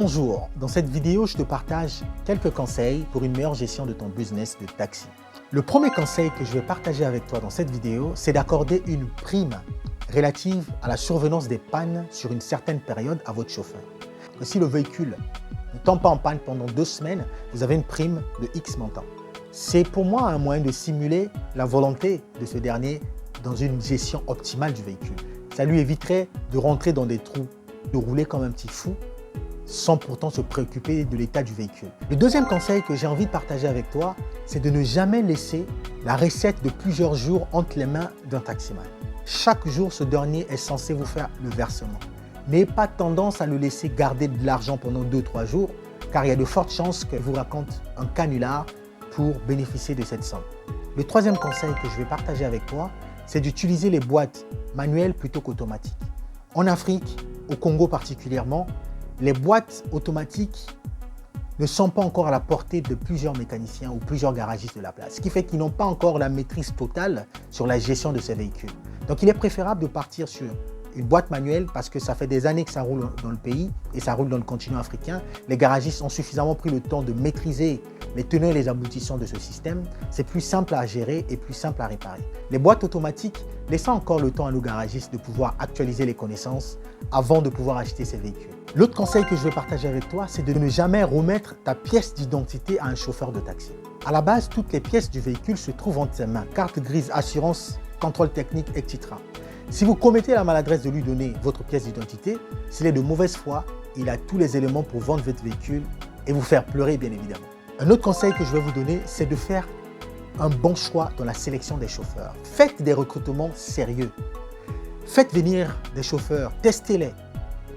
Bonjour, dans cette vidéo, je te partage quelques conseils pour une meilleure gestion de ton business de taxi. Le premier conseil que je vais partager avec toi dans cette vidéo, c'est d'accorder une prime relative à la survenance des pannes sur une certaine période à votre chauffeur. Que si le véhicule ne tombe pas en panne pendant 2 semaines, vous avez une prime de X montant. C'est pour moi un moyen de simuler la volonté de ce dernier dans une gestion optimale du véhicule. Ça lui éviterait de rentrer dans des trous, de rouler comme un petit fou, sans pourtant se préoccuper de l'état du véhicule. Le deuxième conseil que j'ai envie de partager avec toi, c'est de ne jamais laisser la recette de plusieurs jours entre les mains d'un taximan. Chaque jour, ce dernier est censé vous faire le versement. N'ayez pas tendance à le laisser garder de l'argent pendant 2-3 jours, car il y a de fortes chances qu'il vous raconte un canular pour bénéficier de cette somme. Le troisième conseil que je vais partager avec toi, c'est d'utiliser les boîtes manuelles plutôt qu'automatiques. En Afrique, au Congo particulièrement, les boîtes automatiques ne sont pas encore à la portée de plusieurs mécaniciens ou plusieurs garagistes de la place, ce qui fait qu'ils n'ont pas encore la maîtrise totale sur la gestion de ces véhicules. Donc il est préférable de partir sur une boîte manuelle parce que ça fait des années que ça roule dans le pays et ça roule dans le continent africain. Les garagistes ont suffisamment pris le temps de maîtriser les tenants et les aboutissants de ce système. C'est plus simple à gérer et plus simple à réparer. Les boîtes automatiques laissent encore le temps à nos garagistes de pouvoir actualiser les connaissances avant de pouvoir acheter ces véhicules. L'autre conseil que je vais partager avec toi, c'est de ne jamais remettre ta pièce d'identité à un chauffeur de taxi. À la base, toutes les pièces du véhicule se trouvent entre ses mains. Carte grise, assurance, contrôle technique, etc. Si vous commettez la maladresse de lui donner votre pièce d'identité, s'il est de mauvaise foi, il a tous les éléments pour vendre votre véhicule et vous faire pleurer, bien évidemment. Un autre conseil que je vais vous donner, c'est de faire un bon choix dans la sélection des chauffeurs. Faites des recrutements sérieux. Faites venir des chauffeurs, testez-les.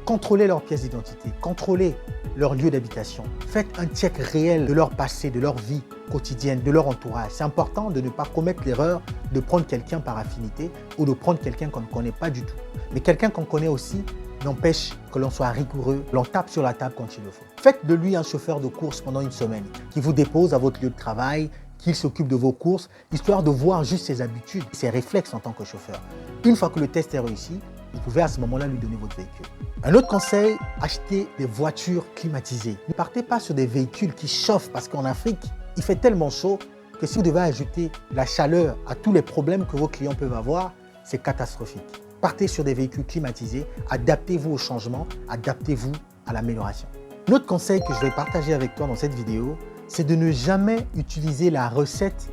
Contrôlez leurs pièces d'identité, contrôlez leur lieu d'habitation. Faites un check réel de leur passé, de leur vie quotidienne, de leur entourage. C'est important de ne pas commettre l'erreur de prendre quelqu'un par affinité ou de prendre quelqu'un qu'on ne connaît pas du tout. Mais quelqu'un qu'on connaît aussi n'empêche que l'on soit rigoureux, l'on tape sur la table quand il le faut. Faites de lui un chauffeur de course pendant une semaine, qui vous dépose à votre lieu de travail, qu'il s'occupe de vos courses, histoire de voir juste ses habitudes, ses réflexes en tant que chauffeur. Une fois que le test est réussi, vous pouvez à ce moment-là lui donner votre véhicule. Un autre conseil, achetez des voitures climatisées. Ne partez pas sur des véhicules qui chauffent parce qu'en Afrique, il fait tellement chaud que si vous devez ajouter la chaleur à tous les problèmes que vos clients peuvent avoir, c'est catastrophique. Partez sur des véhicules climatisés, adaptez-vous au changement, adaptez-vous à l'amélioration. Un autre conseil que je vais partager avec toi dans cette vidéo, c'est de ne jamais utiliser la recette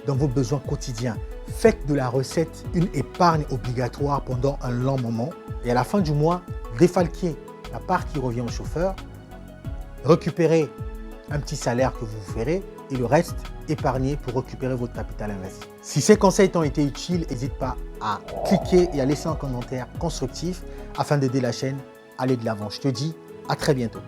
dans vos besoins quotidiens. Faites de la recette une épargne obligatoire pendant un long moment et à la fin du mois, défalquez la part qui revient au chauffeur, récupérez un petit salaire que vous ferez et le reste, épargnez pour récupérer votre capital investi. Si ces conseils t'ont été utiles, n'hésite pas à cliquer et à laisser un commentaire constructif afin d'aider la chaîne à aller de l'avant. Je te dis à très bientôt.